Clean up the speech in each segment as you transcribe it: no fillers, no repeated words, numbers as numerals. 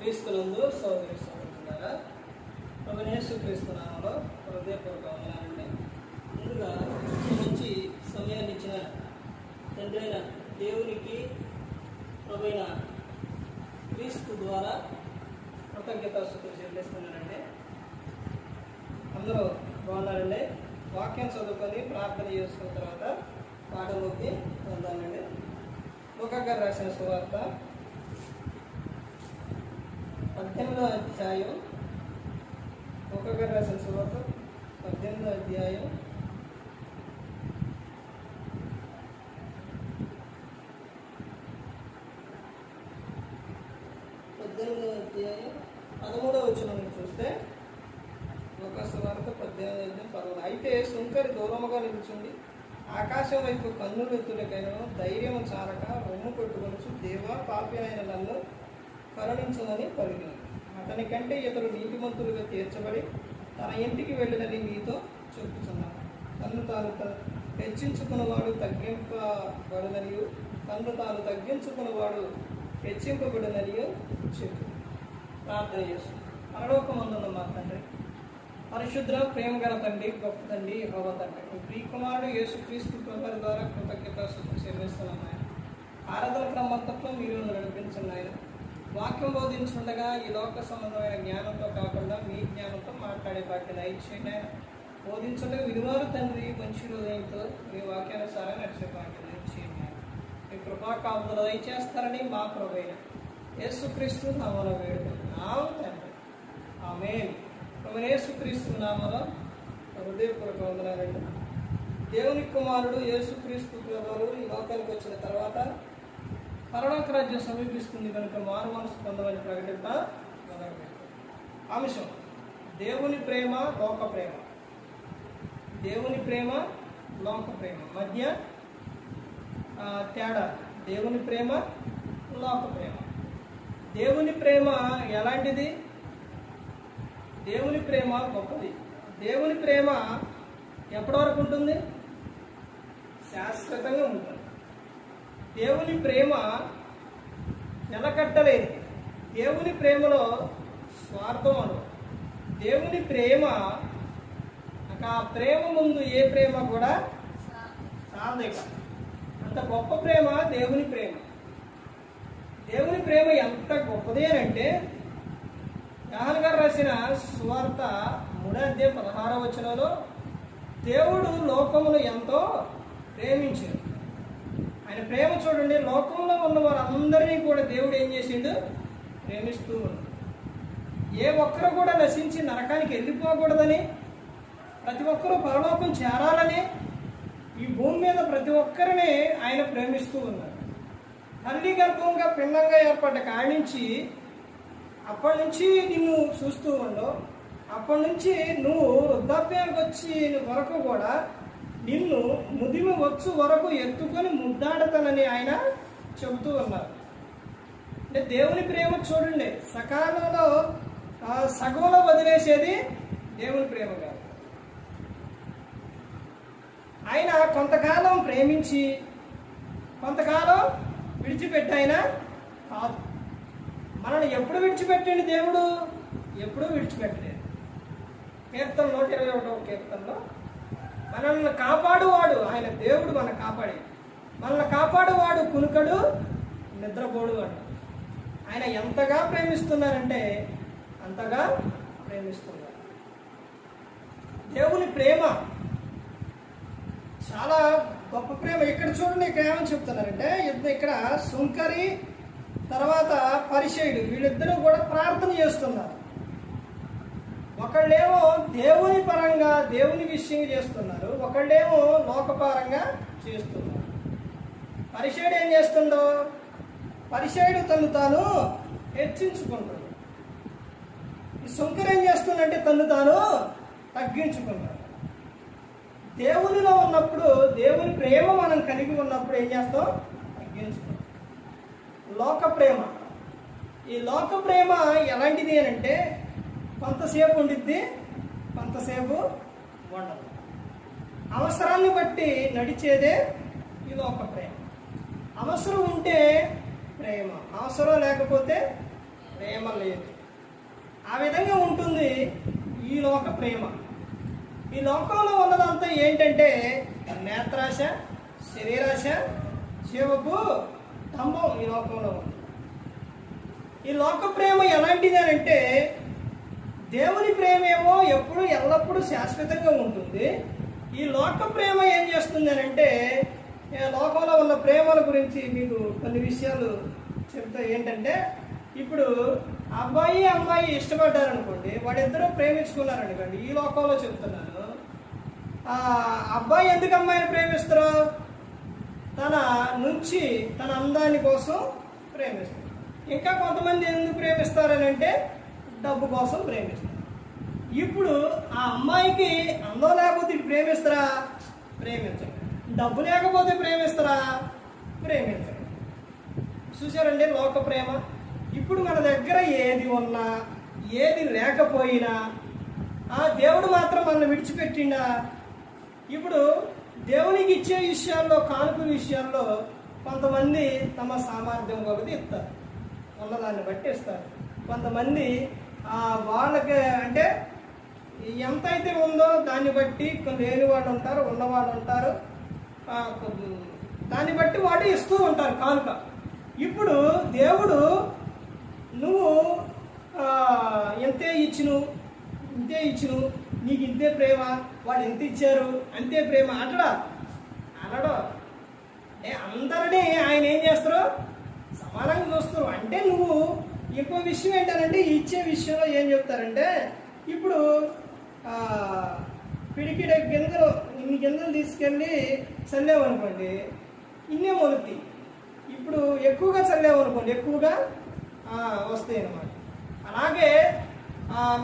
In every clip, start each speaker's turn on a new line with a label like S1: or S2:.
S1: క్రీస్తునందు సోదరి సోదరులారా, ప్రభువైన యేసుక్రీస్తు నామములో హృదయపూర్వక వందనాలండి. ముందుగా మంచి సమయాన్ని ఇచ్చిన తండ్రి అయిన దేవునికి, ప్రభువైన క్రీస్తు ద్వారా కృతజ్ఞతాస్తుతులు చెల్లిస్తున్నానండి. అందరూ బాగున్నారండి. వాక్యం చదువుకొని ప్రార్థన చేసుకున్న తర్వాత పాఠంలోకి వెళ్దామండి. లూకా గారు రాసిన సువార్త 18వ అధ్యాయం. లూకా గారు రాసిన సువార్త 18వ అధ్యాయం 13వ వచనం చూస్తే, లూకా సువార్త 18వ అధ్యాయం 13. అయితే సుంకరి దూరముగా నిలుచుండి ఆకాశం వైపు కన్నులు ఎత్తులకైనా ధైర్యం చాలక రొమ్ము కొట్టుకొనుచు, దేవా, పాపి అయిన నన్ను కరుణించునని పలికిన. అతని కంటే ఇతడు నీతిమంతులుగా తీర్చబడి తన ఇంటికి వెళ్ళినని మీతో చెప్పుచున్నాను. తన్ను తాను హెచ్చించుకున్నవాడు తగ్గింపబడుననియు, తన్ను తాను తగ్గించుకున్నవాడు హెచ్చింపబడుననియు చెప్పు. ప్రార్థన చేస్తుంది. పరలోకమందున్న మా తండ్రి, పరిశుద్ర ప్రేమ గల తండ్రి, గొప్ప తండ్రి, యెహోవా తండ్రి, ప్రియకుమారుడు యేసుక్రీస్తు ప్రభువారి ద్వారా కృతజ్ఞతాస్తుతులు చెల్లిస్తున్నాం. ఆయన ఆరాధన క్రమంతట్లో మీరు నడిపించండి. ఆయన వాక్యం బోధించుండగా ఈ లోక సంబంధమైన జ్ఞానంతో కాకుండా మీ జ్ఞానంతో మాట్లాడే భాగ్యం దయచేయండి. ఆయన బోధించండగా విలువారు తండ్రి, మంచి హృదయంతో మీ వాక్యానుసారం నడిచే భాగ్యం దయచేయండి. మీ కృపా కాపుదల దయచేస్తారని మా ప్రభువైన యేసుక్రీస్తు నామములో వేడుకుంటున్నాం తండ్రి. ఆమేన్. ప్రభువైన యేసుక్రీస్తు నామములో హృదయపూర్వక వందనాలండి. దేవుని కుమారుడు యేసుక్రీస్తు ప్రభువారు ఈ లోకానికి వచ్చిన తర్వాత పరలోక రాజ్యం సమీపిస్తుంది కనుక మారు మనసు పొందమని ప్రకటింప మొదలుపెట్టారు. అంశం: దేవుని ప్రేమ, లోక ప్రేమ. దేవుని ప్రేమ, లోక ప్రేమ మధ్య తేడా. దేవుని ప్రేమ, లోక ప్రేమ. దేవుని ప్రేమ ఎలాంటిది? దేవుని ప్రేమ గొప్పది. దేవుని ప్రేమ ఎప్పటి వరకు ఉంటుంది? శాశ్వతంగా ఉంటుంది. దేవుని ప్రేమ నిలకట్టలేనిది. దేవుని ప్రేమలో స్వార్థం ఉండదు. దేవుని ప్రేమ, ఆ ప్రేమ ముందు ఏ ప్రేమ కూడా సాధక. అంత గొప్ప ప్రేమ దేవుని ప్రేమ. దేవుని ప్రేమ ఎంత గొప్పది అంటే, యోహాను గారు రాసిన సువార్త 3వ అధ్యాయం 16వ వచనంలో, దేవుడు లోకమును ఎంతో ప్రేమించాడు. ఆయన ప్రేమ చూడండి. లోకంలో ఉన్న వారందరినీ కూడా దేవుడు ఏం చేసిండు? ప్రేమిస్తూ ఉన్నాడు. ఏ ఒక్కరు కూడా నశించి నరకానికి వెళ్ళిపోకూడదని, ప్రతి ఒక్కరూ పరలోకం చేరాలని, ఈ భూమి మీద ప్రతి ఒక్కరిని ఆయన ప్రేమిస్తూ ఉన్నాడు. తల్లి గర్భంగా పిండంగా ఏర్పడ్డ కాడి నుంచి, అప్పటి నుంచి నిన్ను చూస్తూ ఉండవు. అప్పటి నుంచి నువ్వు వృద్ధాప్యానికి వచ్చి వరకు కూడా నిన్ను ముదిమి వచ్చు వరకు ఎత్తుకొని ముద్దాడతానని ఆయన చెబుతూ ఉన్నారు. అంటే దేవుని ప్రేమ చూడండి. సకాలంలో సగంలో వదిలేసేది దేవుని ప్రేమ కాదు. ఆయన కొంతకాలం ప్రేమించి కొంతకాలం విడిచిపెట్టి ఆయన కాదు. మనల్ని ఎప్పుడు విడిచిపెట్టండి దేవుడు? ఎప్పుడూ విడిచిపెట్టలేదు. కీర్తన 121వ కీర్తనలో, మనల్ని కాపాడువాడు ఆయన దేవుడు. మనల్ని కాపాడే, మనల్ని కాపాడువాడు కునుకడు, నిద్రపోడు అంట. ఆయన ఎంతగా ప్రేమిస్తున్నారంటే అంతగా ప్రేమిస్తున్నారు. దేవుని ప్రేమ చాలా గొప్ప ప్రేమ. ఇక్కడ చూడండి, ఇక్కడ ఏమని చెప్తున్నారంటే, ఇక్కడ సుంకరి తర్వాత పరిసయ్యుడు, వీళ్ళిద్దరూ కూడా ప్రార్థన చేస్తున్నారు. ఒకళ్ళేమో దేవుని పరంగా దేవుని విషయంగా చేస్తున్నారు, ఒకళ్ళేమో లోకపరంగా చేస్తున్నారు. పరిసయ్యుడు ఏం చేస్తుండో? పరిసయ్యుడు తను తాను హెచ్చించుకుంటాడు. ఈ సుంకరు ఏం చేస్తుందంటే తను తాను తగ్గించుకుంటాడు. దేవునిలో ఉన్నప్పుడు, దేవుని ప్రేమ మనం కలిగి ఉన్నప్పుడు ఏం చేస్తాం? తగ్గించుకుంటాం. లోక ప్రేమ. ఈ లోక ప్రేమ ఎలాంటిది అని అంటే, కొంతసేపు ఉండిద్ది, కొంతసేపు ఉండదు. అవసరాన్ని బట్టి నడిచేదే ఈ లోక ప్రేమ. అవసరం ఉంటే ప్రేమ, అవసరం లేకపోతే ప్రేమ లేదు. ఆ విధంగా ఉంటుంది ఈ లోక ప్రేమ. ఈ లోకంలో ఉన్నదంతా ఏంటంటే నేత్రాశ, శరీరాశ, శివపు తంబం ఈ లోకంలో ఉంది. ఈ లోక ప్రేమ ఎలాంటిది అని అంటే, దేవుని ప్రేమ ఏమో ఎప్పుడు ఎల్లప్పుడూ శాశ్వతంగా ఉంటుంది. ఈ లోక ప్రేమ ఏం చేస్తుంది అని అంటే, లోకంలో ఉన్న ప్రేమల గురించి మీకు కొన్ని విషయాలు చెప్తా. ఏంటంటే, ఇప్పుడు అబ్బాయి అమ్మాయి ఇష్టపడ్డారనుకోండి, వాళ్ళిద్దరూ ప్రేమించుకున్నారనుకోండి, ఈ లోకంలో చెప్తున్నాను. అబ్బాయి ఎందుకు అమ్మాయిని ప్రేమిస్తారు? తన నుంచి తన అందాని కోసం ప్రేమిస్తారు. ఇంకా కొంతమంది ఎందుకు ప్రేమిస్తారని అంటే డబ్బు కోసం ప్రేమిస్తారు. ఇప్పుడు ఆ అమ్మాయికి అందం లేకపోతే ఇటు ప్రేమిస్తారా? ప్రేమించరు. డబ్బు లేకపోతే ప్రేమిస్తారా? ప్రేమించరు. చూసారండి లోక ప్రేమ. ఇప్పుడు మన దగ్గర ఏది ఉన్నా ఏది లేకపోయినా దేవుడు మాత్రం మనల్ని విడిచిపెట్టిండా? ఇప్పుడు దేవునికి ఇచ్చే విషయాల్లో, కానుకల విషయాల్లో కొంతమంది తమ సామర్థ్యం కొలది ఇస్తారు, ఉన్నదాన్ని బట్టి ఇస్తారు. కొంతమంది వాళ్ళకి అంటే ఎంత అయితే ఉందో దాన్ని బట్టి లేని వాళ్ళు ఉంటారు, ఉన్నవాళ్ళు ఉంటారు. దాన్ని బట్టి వాడు ఇస్తూ ఉంటారు కానుక. ఇప్పుడు దేవుడు నువ్వు ఇంతే ఇచ్చును, నీకు ఇంతే ప్రేమ, వాళ్ళు ఎంత ఇచ్చారు అంతే ప్రేమ అనడా? అందరినీ ఆయన ఏం చేస్తారు? సమానంగా చూస్తారు. అంటే నువ్వు ఇంకో విషయం ఏంటంటే, ఇచ్చే విషయంలో ఏం చెప్తారంటే, ఇప్పుడు పిడికిడ గింజలు, ఇన్ని గింజలు తీసుకెళ్ళి చల్లేవనుకోండి, ఇన్నే మొలుతాయి. ఇప్పుడు ఎక్కువగా చల్లేవనుకోండి, ఎక్కువగా వస్తాయి అన్నమాట. అలాగే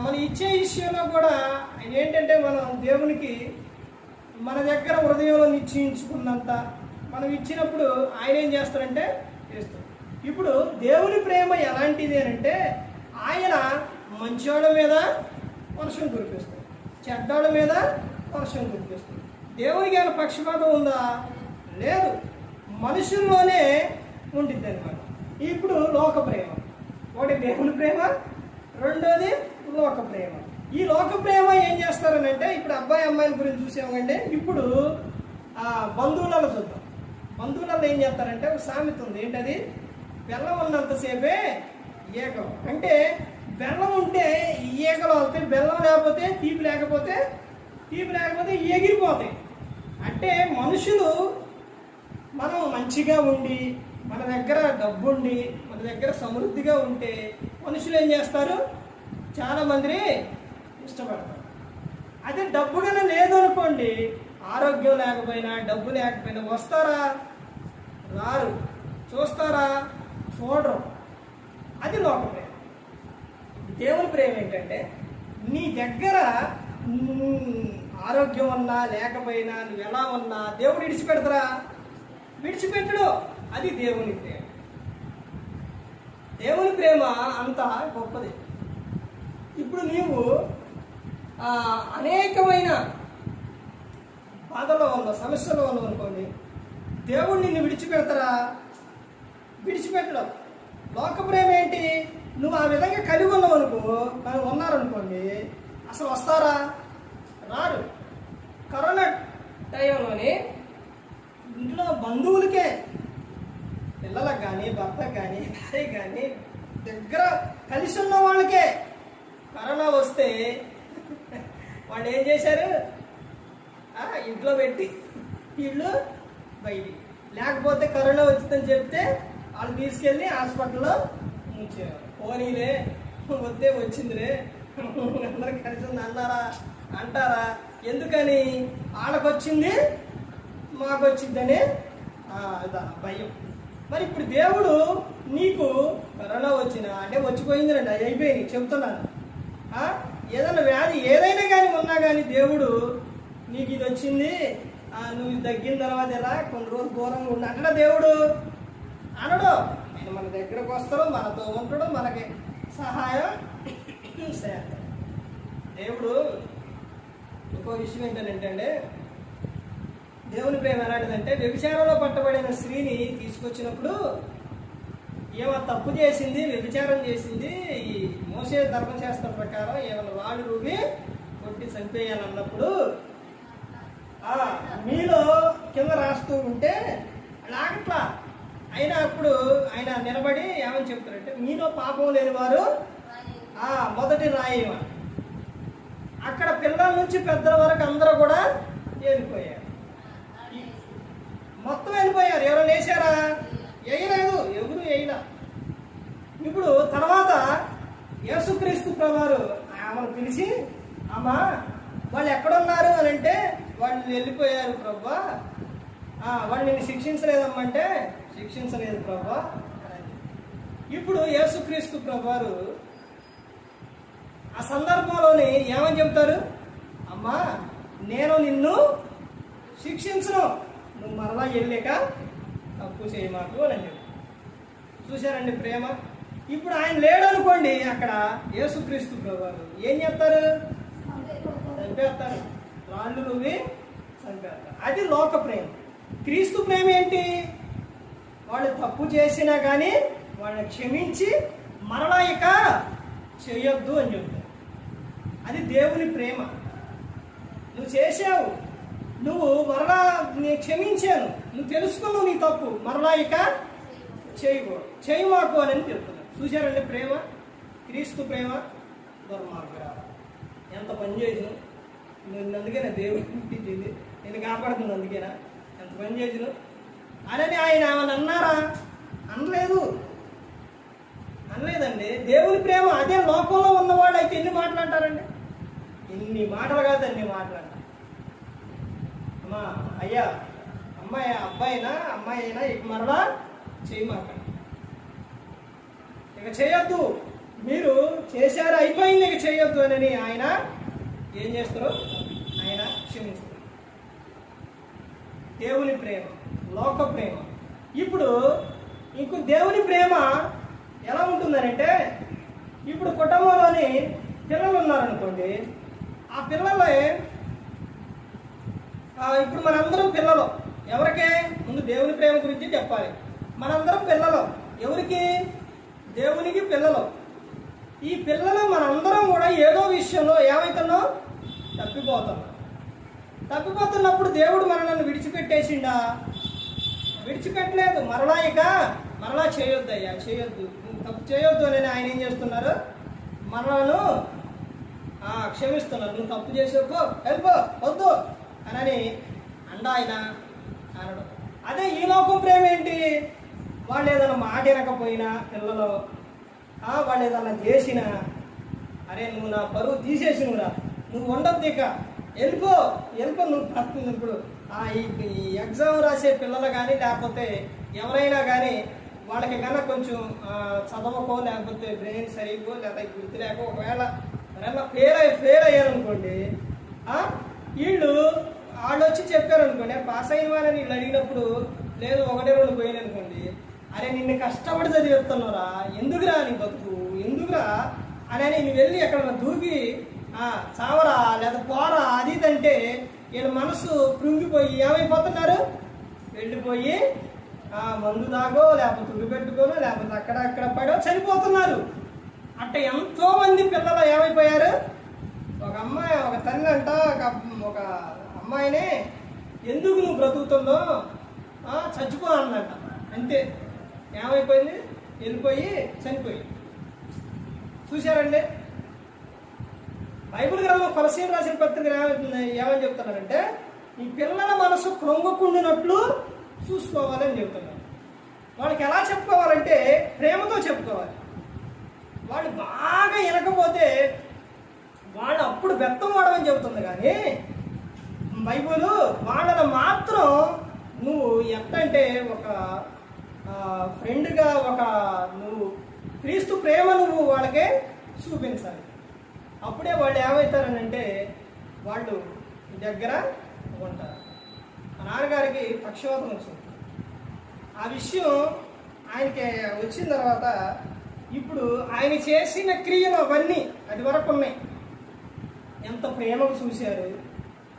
S1: మన ఇచ్చే విషయంలో కూడా ఏంటంటే, మనం దేవునికి మన దగ్గర హృదయంలో నిశ్చయించుకున్నంత మనం ఇచ్చినప్పుడు ఆయన ఏం చేస్తారంటే చేస్తారు. ఇప్పుడు దేవుని ప్రేమ ఎలాంటిది అని అంటే, ఆయన మంచోళ్ళ మీద వర్షం కురిపిస్తాడు, చెడ్డోళ్ళ మీద వర్షం కురిపిస్తాడు. దేవునికి ఏమైనా పక్షపాతం ఉందా? లేదు. మనుషుల్లోనే ఉంటుంది అనమాట. ఇప్పుడు లోక ప్రేమ, ఒకటి దేవుని ప్రేమ, రెండోది లోక ప్రేమ. ఈ లోక ప్రేమ ఏం చేస్తారని అంటే, ఇప్పుడు అబ్బాయి అమ్మాయిల గురించి చూసామంటే, ఇప్పుడు బంధువులలో చూద్దాం. బంధువులలో ఏం చేస్తారంటే, ఒక సామెత ఉంది. ఏంటది? బెల్లం ఉన్నంతసేపే ఈగలు. అంటే బెల్లం ఉంటే ఈగలు అవుతాయి, బెల్లం లేకపోతే తీపి లేకపోతే ఎగిరిపోతాయి. అంటే మనుషులు మనం మంచిగా ఉండి, మన దగ్గర డబ్బుండి, మన దగ్గర సమృద్ధిగా ఉంటే మనుషులు ఏం చేస్తారు? చాలామంది ఇష్టపడతారు. అదే డబ్బు కన్నా లేదనుకోండి, ఆరోగ్యం లేకపోయినా డబ్బు లేకపోయినా వస్తారా? రారు. చూస్తారా? చూడరు. అది లోక ప్రేమ. దేవుని ప్రేమ ఏంటంటే, నీ దగ్గర ఆరోగ్యం ఉన్నా లేకపోయినా, నువ్వు ఎలా ఉన్నా దేవుడు విడిచిపెడతారా? విడిచిపెట్టడు. అది దేవుని ప్రేమ. దేవుని ప్రేమ అంత గొప్పది. ఇప్పుడు నీవు అనేకమైన బాధలో ఉన్న, సమస్యలో ఉన్నావు అనుకోండి, దేవుడు నిన్ను విడిచిపెడతారా? విడిచిపెట్టడం. లోక ప్రేమ ఏంటి? నువ్వు ఆ విధంగా కలిగి ఉన్నావు అనుకో, కానీ ఉన్నారనుకోండి, అసలు వస్తారా? రారు. కరోనా టైంలోని ఇంట్లో బంధువులకే, పిల్లలకు కానీ, భర్తకు కానీ, భార్య కానీ, దగ్గర కలిసి ఉన్న వాళ్ళకే కరోనా వస్తే వాళ్ళు ఏం చేశారు? ఇంట్లో పెట్టి వీళ్ళు బయటికి. లేకపోతే కరోనా వచ్చిందని చెప్తే వాళ్ళు తీసుకెళ్ళి హాస్పిటల్లో ఉంచారు. పోనీలే, వద్దే వచ్చిందిలే, అందరూ కలిసి ఉంది అంటారా? ఎందుకని? వాళ్ళకు వచ్చింది మాకు వచ్చిందని భయం. మరి ఇప్పుడు దేవుడు నీకు కరోనా వచ్చినా అంటే వచ్చిపోయిందిరండి, అది అయిపోయింది చెప్తున్నాను. ఏదైనా వ్యాధి ఏదైనా కానీ ఉన్నా కానీ దేవుడు నీకు ఇది వచ్చింది, నువ్వు తగ్గిన తర్వాత ఎలా కొన్ని రోజులు దూరంగా ఉండి అంటాడా? దేవుడు అనడు. ఆయన మన దగ్గరకు వస్తాడు, మనతో ఉంటాడు, మనకి సహాయం చేస్తాడు. దేవుడు ఇంకో విషయం ఏంటంటే, దేవుని ప్రేమ ఎలాంటిదంటే, వ్యభిచారంలో పట్టబడిన స్త్రీని తీసుకొచ్చినప్పుడు ఏమో తప్పు చేసింది, వ్యభిచారం చేసింది, ఈ మోసే ధర్మశాస్త్రం ప్రకారం ఏమైనా రాళ్ళు రూపి కొట్టి చంపేయాలన్నప్పుడు మీలో కింద రాస్తూ ఉంటే లాగట్లా. అయినా అప్పుడు ఆయన నిలబడి ఏమని చెప్తారంటే, మీలో పాపం లేని వారు మొదటి రాయమా. అక్కడ పిల్లల నుంచి పెద్దల వరకు అందరూ కూడా వెళ్ళిపోయారు, మొత్తం వెళ్ళిపోయారు. ఎవరు వేసారా? వేయలేదు, ఎవరు వేయలా. ఇప్పుడు తర్వాత యేసుక్రీస్తు ప్రభువారు ఆమెను పిలిచి, అమ్మా వాళ్ళు ఎక్కడున్నారు అని అంటే, వాళ్ళు వెళ్ళిపోయారు ప్రభా, వాళ్ళు నిన్ను శిక్షించలేదమ్మంటే, శిక్షించలేదు ప్రభా. ఇప్పుడు యేసుక్రీస్తు ప్రభువారు ఆ సందర్భంలోని ఏమని చెప్తారు? అమ్మా నేను నిన్ను శిక్షించను, నువ్వు మరలా వెళ్ళాక తప్పు చేయమాకు అని చెప్పి. చూశారండి ప్రేమ. ఇప్పుడు ఆయన లేడు అనుకోండి, అక్కడ యేసుక్రీస్తు ప్రభువారు ఏం చేస్తారు? చంపేస్తారు, రాళ్ళు నువ్వి చంపేస్తారు. అది లోక ప్రేమ. క్రీస్తు ప్రేమ ఏంటి? వాళ్ళు తప్పు చేసినా కానీ వాళ్ళని క్షమించి మరలా ఇక చేయొద్దు అని చెప్తారు. అది దేవుని ప్రేమ. నువ్వు చేసావు, నువ్వు మరలా నేను క్షమించాను, నువ్వు తెలుసుకున్నావు నీ తప్పు, మరలా ఇక చేయమాకు అని చెప్తున్నాను. చూశారండి ప్రేమ, క్రీస్తు ప్రేమ. దుర్మార్గురాలు ఎంత పని చేసినావు, నేను అందుకేనా దేవుడు పంపించింది, నేను కాపాడుతుంది అందుకేనా, ఎంత పని చేసినావు అని ఆయన అన్నారా? అనలేదండి. దేవుని ప్రేమ అదే. లోకంలో ఉన్నవాళ్ళు అయితే ఎన్ని మాట్లాడతారండి? ఎన్ని మాటలు కాదు అన్ని మాట్లాడతారు. అమ్మా అయ్యా, అమ్మాయి అబ్బాయినా అమ్మాయి అయినా ఇక మరలా చేయమాకండి, ఇక చేయొద్దు, మీరు చేశారు అయిపోయింది, ఇక చేయొద్దు అని ఆయన ఏం చేస్తారు? ఆయన క్షమిస్తారు. దేవుని ప్రేమ, లోక ప్రేమ. ఇప్పుడు ఇంకో దేవుని ప్రేమ ఎలా ఉంటుందనంటే, ఇప్పుడు కుటుంబంలోని పిల్లలు ఉన్నారనుకోండి, ఆ పిల్లలే ఇప్పుడు మనందరం పిల్లలు. ఎవరికే? ముందు దేవుని ప్రేమ గురించి చెప్పాలి. మనందరం పిల్లలు. ఎవరికి? దేవునికి పిల్లలు. ఈ పిల్లలు మనందరం కూడా ఏదో విషయంలో ఏమవుతున్నాం? తప్పిపోతున్నప్పుడు దేవుడు మనల్ని విడిచిపెట్టేసిండా? విడిచిపెట్టలేదు. మరలా చేయొద్దు అయ్యా, చేయొద్దు, తప్పు చేయొద్దు అని ఆయన ఏం చేస్తున్నారు? మనలను క్షమిస్తున్నారు. నువ్వు తప్పు చేసేపో, వెళ్ళిపో, వద్దు అని ఆయన అనడం. అదే ఈ లోకం ప్రేమ ఏంటి? వాళ్ళు ఏదైనా మాట వినకపోయినా పిల్లలు, వాళ్ళు ఏదైనా చేసినా, అరే నువ్వు నా పరువు తీసేసినవురా, నువ్వు ఉండద్దు, ఇక వెళ్ళిపో, నువ్వు ఇప్పుడు ఈ ఎగ్జామ్ రాసే పిల్లలు కానీ లేకపోతే ఎవరైనా కానీ వాళ్ళకి కన్నా కొంచెం చదవకో, లేకపోతే బ్రెయిన్ సరిగో, లేదా గుర్తు లేక ఒకవేళ ఫెయిల్ అయ్యారనుకోండి, వాళ్ళు వచ్చి చెప్పారనుకోండి, పాస్ అయిన వాళ్ళని వీళ్ళు అడిగినప్పుడు లేదు 1-2 పోయినాయి అనుకోండి, అరే నిన్ను కష్టపడి చదివిస్తున్నారా, ఎందుకురా నీ బతుకు, ఎందుకురా అని నువ్వు వెళ్ళి ఎక్కడ దూకి చావరా లేదా పోరా అది అంటే వీళ్ళ మనసు కృంగిపోయి ఏమైపోతున్నారు? వెళ్ళిపోయి మందు దాగో, లేకపోతే తుడి పెట్టుకోనో, లేకపోతే అక్కడ పడో చనిపోతున్నారు. అట్ట ఎంతో మంది పిల్లలు ఏమైపోయారు? ఒక తల్లి అంట ఒక అమ్మాయినే ఎందుకు నువ్వు బ్రతుకుతుందో చచ్చిపో అన్నట. అంతే, ఏమైపోయింది? వెళ్ళిపోయి చనిపోయి. చూశారండి బైబిల్ గ్రంథం కొలసీయులకు రాసిన పత్రిక ఏమని చెప్తున్నారంటే, ఈ పిల్లల మనసు కృంగకుండినట్లు చూసుకోవాలని చెప్తున్నారు. వాళ్ళకి ఎలా చెప్పుకోవాలంటే ప్రేమతో చెప్పుకోవాలి. వాళ్ళు బాగా వినకపోతే వాళ్ళు అప్పుడు బెత్తం వాడమని చెబుతుంది. కానీ బైబిల్ వాళ్ళని మాత్రం నువ్వు ఎట్లంటే ఒక ఫ్రెండ్గా, నువ్వు క్రీస్తు ప్రేమ నువ్వు వాళ్ళకే చూపించాలి. అప్పుడే వాళ్ళు ఏమవుతారనంటే వాళ్ళు దగ్గర ఉంటారు. మా నాన్నగారికి పక్షవాతం వచ్చింది. ఆ విషయం ఆయనకి వచ్చిన తర్వాత ఇప్పుడు ఆయన చేసిన క్రియలు అవన్నీ అది వరకు ఉన్నాయి. ఎంత ప్రేమకు చూశారు,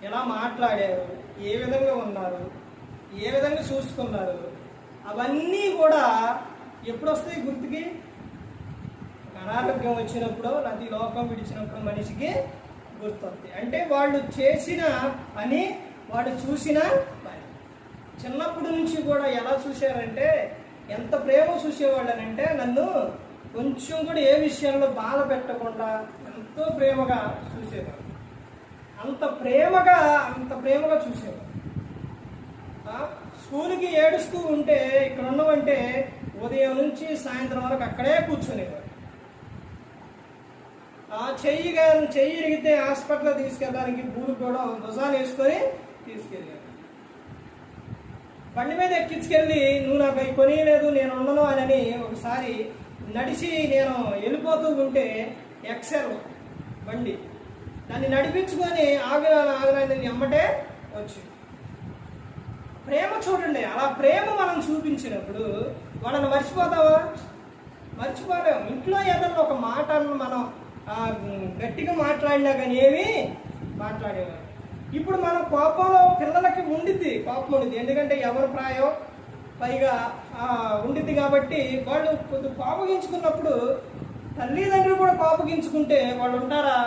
S1: ఎలా మాట్లాడారు, ఏ విధంగా ఉన్నారు, ఏ విధంగా చూసుకున్నారు, అవన్నీ కూడా ఎప్పుడు వస్తాయి గుర్తుకి? అనారోగ్యం వచ్చినప్పుడు, నది లోకం విడిచినప్పుడు మనిషికి గుర్తొస్తాయి. అంటే వాళ్ళు చేసిన పని, వాడు చూసిన పని. చిన్నప్పటి నుంచి కూడా ఎలా చూశారంటే, ఎంత ప్రేమ చూసేవాళ్ళనంటే, నన్ను కొంచెం కూడా ఏ విషయంలో బాధ పెట్టకుండా ఎంతో ప్రేమగా చూసేవారు. అంత ప్రేమగా చూసేవారు. స్కూల్కి ఏడుస్తూ ఉంటే ఇక్కడ ఉన్నవంటే ఉదయం నుంచి సాయంత్రం వరకు అక్కడే కూర్చునేవారు. చెయ్యి ఇరిగితే హాస్పిటల్ తీసుకెళ్ళడానికి బూరు కూడా భుజాన్ని వేసుకొని తీసుకెళ్ళారు. బండి మీద ఎక్కించుకెళ్ళి నువ్వు నాకు అవి కొనియలేదు నేను ఉండను అని ఒకసారి నడిచి నేను వెళ్ళిపోతూ ఉంటే ఎక్సెల్ బండి దాన్ని నడిపించుకొని ఆగరాని ఎమ్మటే వచ్చి ప్రేమ చూడండి. అలా ప్రేమ మనం చూపించినప్పుడు వాళ్ళని మర్చిపోతావా? మర్చిపోలేము. ఇంట్లో ఏదన్నా ఒక మాటలను మనం గట్టిగా మాట్లాడినా కానీ ఏమీ మాట్లాడేవారు. ఇప్పుడు మన కోపంలో పిల్లలకి ఉండిద్ది, కోపం ఉండిద్ది. ఎందుకంటే ఎవరి ప్రాయం పైగా ఉండిద్ది కాబట్టి వాళ్ళు కొద్దిగా కోపగించుకున్నప్పుడు తల్లిదండ్రులు కూడా కోపగించుకుంటే వాళ్ళు ఉంటారా?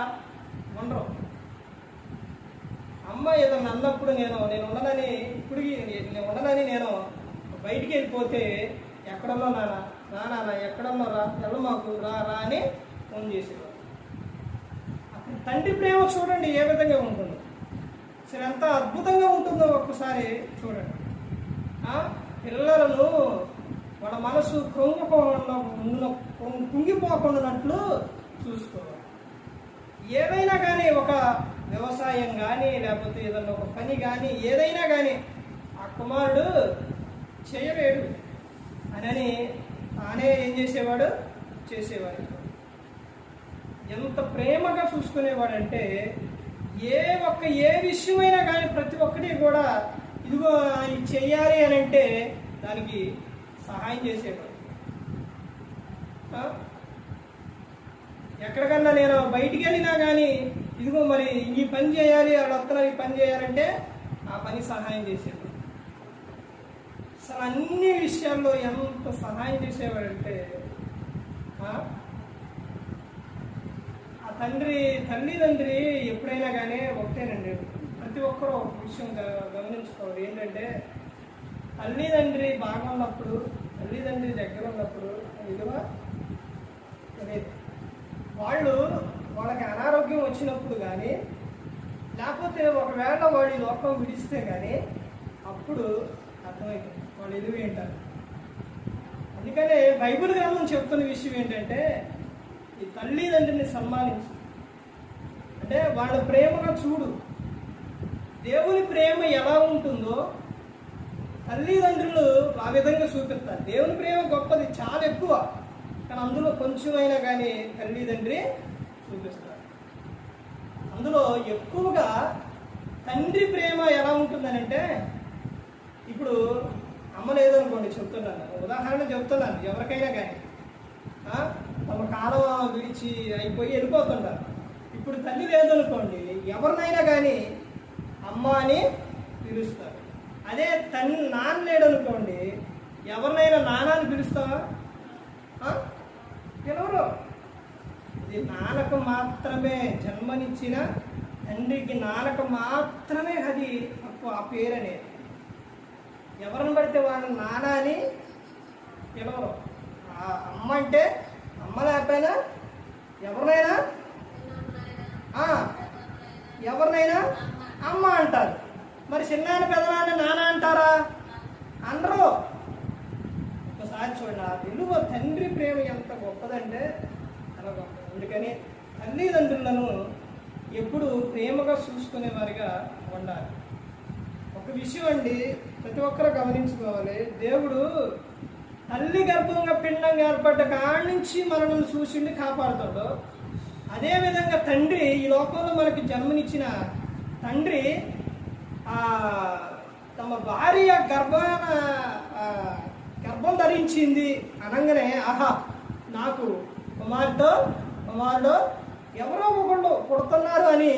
S1: ఉండరు. అమ్మ ఏదన్నా అన్నప్పుడు నేను ఉండనని నేను బయటికి వెళ్ళిపోతే ఎక్కడన్నా నాన్న ఎక్కడన్నా రా మాకు రా అని ఫోన్ చేసేవారు. అప్పుడు తండ్రి ప్రేమ చూడండి ఏ విధంగా ఉంటుందో, అసలు ఎంత అద్భుతంగా ఉంటుందో ఒక్కసారి చూడండి. పిల్లలను వాళ్ళ మనసు కుంగిపోకుండానట్లు చూసుకోవాలి. ఏదైనా కానీ ఒక వ్యవసాయం కానీ లేకపోతే ఏదన్నా ఒక పని కానీ ఏదైనా కానీ ఆ కుమారుడు చేయలేడు అని తానే ఏం చేసేవాడు? చేసేవాడు. ఎంత ప్రేమగా చూసుకునేవాడంటే ఏ విషయమైనా కానీ ప్రతి ఒక్కటి కూడా ఇదిగో ఇది చెయ్యాలి అని అంటే దానికి సహాయం చేసేవాడు. ఎక్కడికన్నా నేను బయటికి వెళ్ళినా కానీ ఇదిగో మరి ఈ పని చేయాలి, వాళ్ళు వస్తున్నారు ఈ పని చేయాలంటే ఆ పని సహాయం చేసేవాడు. అసలు అన్ని విషయాల్లో ఎంత సహాయం చేసేవాడంటే ఆ తల్లిదండ్రి ఎప్పుడైనా కానీ ఒకటేనండి. ప్రతి ఒక్కరూ ఒక విషయం గమనించుకోవాలి. ఏంటంటే తల్లిదండ్రి బాగున్నప్పుడు, తల్లిదండ్రి దగ్గర ఉన్నప్పుడు విలువ తెలియదు. వాళ్ళకి అనారోగ్యం వచ్చినప్పుడు కానీ లేకపోతే ఒకవేళ వాడి లోకం విడిస్తే కానీ అప్పుడు అర్థమవుతుంది వాళ్ళు ఎదుగు ఏంటారు. అందుకనే బైబిల్ గ్రంథం చెప్తున్న విషయం ఏంటంటే ఈ తల్లిదండ్రిని సన్మానించు, అంటే వాళ్ళ ప్రేమగా చూడు. దేవుని ప్రేమ ఎలా ఉంటుందో తల్లిదండ్రులు ఆ విధంగా చూపిస్తారు. దేవుని ప్రేమ గొప్పది, చాలా ఎక్కువ, కానీ అందులో కొంచెమైనా కానీ తల్లిదండ్రి చూపిస్తారు. అందులో ఎక్కువగా తండ్రి ప్రేమ ఎలా ఉంటుందనంటే, ఇప్పుడు అమ్మ లేదనుకోండి, ఉదాహరణ చెప్తున్నాను, ఎవరికైనా కానీ తమ కాలం విడిచి అయిపోయి వెళ్ళిపోతుంటారు. ఇప్పుడు తల్లి లేదనుకోండి, ఎవరినైనా కానీ అమ్మ అని పిలుస్తారు. అదే నాన్న లేడనుకోండి, ఎవరినైనా నాన్న అని పిలుస్తావా? పిలవరు. ఇది నాన్నకు మాత్రమే, జన్మనిచ్చిన తండ్రికి నాన్నకు మాత్రమే అది ఆ పేరు అనేది. ఎవరిని పడితే వాళ్ళని నాన్న అని పిలవరు. అమ్మ అంటే అమ్మ లేకపోయినా ఎవరినైనా అమ్మ అంటారు. మరి చిన్నాన్న పెదనాన్న నాన్న అంటారా? అనరు. ఒకసారి చూడండి ఆ విలువ, తండ్రి ప్రేమ ఎంత గొప్పదంటే చాలా గొప్ప. అందుకని తల్లిదండ్రులను ఎప్పుడు ప్రేమగా చూసుకునేవారిగా ఉండాలి. ఒక విషయం అండి, ప్రతి ఒక్కరు గమనించుకోవాలి. దేవుడు తల్లి గర్భంగా పిండంగా ఏర్పడ్డ కాడి నుంచి మనల్ని చూసిండి కాపాడుతాడు. అదేవిధంగా తండ్రి, ఈ లోకంలో మనకి జన్మనిచ్చిన తండ్రి తమ భార్య గర్భం ధరించింది అనగానే ఆహా నాకు కుమారుడు ఎవరో ఒకళ్ళు పుడుతున్నారు అని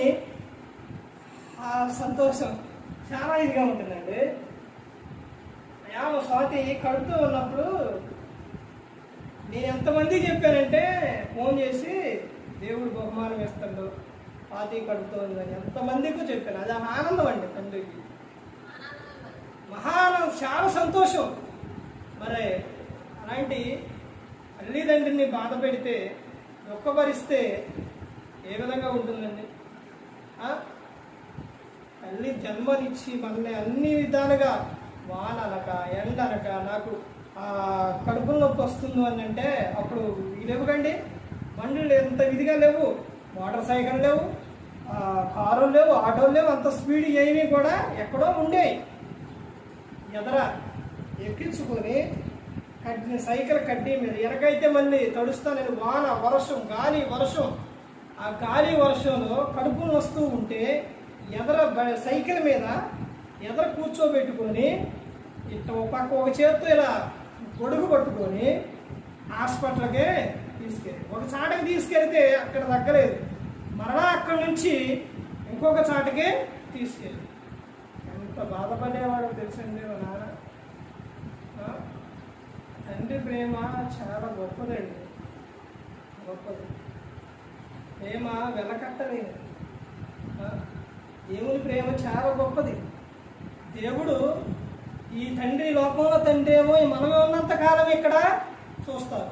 S1: ఆ సంతోషం చాలా ఇదిగా ఉంటుందండి. స్వాతి కడుతూ ఉన్నప్పుడు నేను ఎంతమందికి చెప్పానంటే ఫోన్ చేసి దేవుడు బహుమానం ఇస్తాడు పాతి కడుపుతోందని ఎంతమందికి చెప్పాను. అది ఆనందం అండి తండ్రికి, మహానందం, చాలా సంతోషం. మరి అలాంటి తల్లిదండ్రిని బాధ పెడితే దుఃఖపరిస్తే ఏ విధంగా ఉంటుందండి? తల్లి జన్మనిచ్చి మనల్ని అన్ని విధాలుగా వాన అనక ఎండ అనక నాకు కడుపులో నొప్పి వస్తుంది అని అంటే అప్పుడు లేవుకండి, బండ్లు ఎంత విధిగా లేవు, మోటార్ సైకిల్ లేవు, కారులు లేవు, ఆటోలు లేవు, అంత స్పీడ్ ఏమీ కూడా ఎక్కడో ఉండేవి. ఎదర ఎక్కించుకొని సైకిల్ కడ్డీ మీద ఎనకైతే మళ్ళీ తడుస్తానని వాన వర్షం గాలి వర్షం, ఆ గాలి వర్షంలో కడుపును వస్తూ ఉంటే ఎదర సైకిల్ మీద ఎదర కూర్చోబెట్టుకొని ఇట్లా పక్క ఒక చేత్తో ఇలా గొడుగు పట్టుకొని హాస్పిటల్కే తీసుకెళ్ళి ఒక చాటకి తీసుకెళ్తే అక్కడ తగ్గలేదు, మరలా అక్కడి నుంచి ఇంకొక చాటకే తీసుకెళ్ళి ఎంత బాధపడేవాడో తెలుసండి మా నాన్న. తండ్రి ప్రేమ చాలా గొప్పదండి, గొప్పది. ప్రేమ వెలకట్టలేదు. దేవుని ప్రేమ చాలా గొప్పది. దేవుడు ఈ తండ్రి లోకంలో తండ్రి ఏమో మనమే ఉన్నంత కాలం ఇక్కడ చూస్తారు,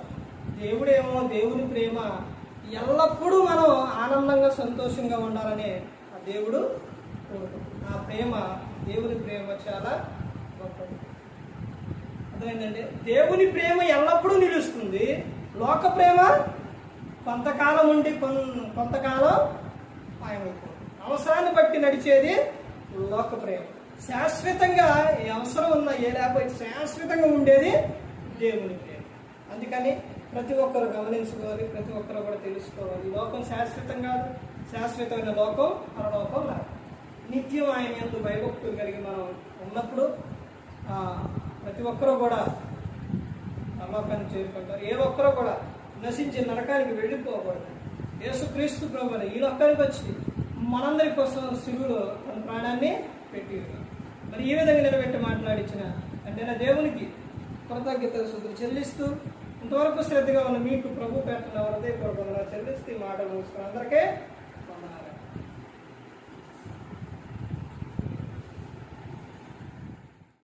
S1: దేవుడేమో దేవుని ప్రేమ ఎల్లప్పుడూ మనం ఆనందంగా సంతోషంగా ఉండాలని ఆ దేవుడు కోరుకుంటున్నాడు. ఆ ప్రేమ, దేవుని ప్రేమ చాలా గొప్పది. అర్థమైందండి? దేవుని ప్రేమ ఎల్లప్పుడూ నిలుస్తుంది, లోక ప్రేమ కొంతకాలం ఉండి కొంతకాలం మాయమైపోతుంది. అవసరాన్ని బట్టి నడిచేది లోక ప్రేమ. శాశ్వతంగా ఏ అవసరం ఉన్నా ఏ లేకపోతే శాశ్వతంగా ఉండేది దేవుని ప్రేమ. అందుకని ప్రతి ఒక్కరు గమనించుకోవాలి, ప్రతి ఒక్కరు కూడా తెలుసుకోవాలి. లోకం శాశ్వతం కాదు, శాశ్వతమైన లోకం పరలోకం రాదు. నిత్యం ఆయన యందు భయభక్తులు కలిగి మనం ఉన్నప్పుడు ప్రతి ఒక్కరూ కూడా పరలోకాన్ని చేరుకుంటారు. ఏ ఒక్కరూ కూడా నశించి నరకానికి వెళ్ళిపోకూడదు. యేసుక్రీస్తు ప్రభువు ఈ లోకానికి వచ్చి మనందరి కోసం శిలువలో తన ప్రాణాన్ని పెట్టి మరి ఈ విధంగా నిలబెట్టి మాట్లాడించిన అంటే నా దేవునికి కృతజ్ఞతలు స్తుతులు చెల్లిస్తూ ఇంతవరకు శ్రద్ధగా ఉన్న మీకు ప్రభు పేరున హృదయపూర్వకంగా చెల్లిస్తూ ఈ మాటలు ముగిస్తున్న అందరికీ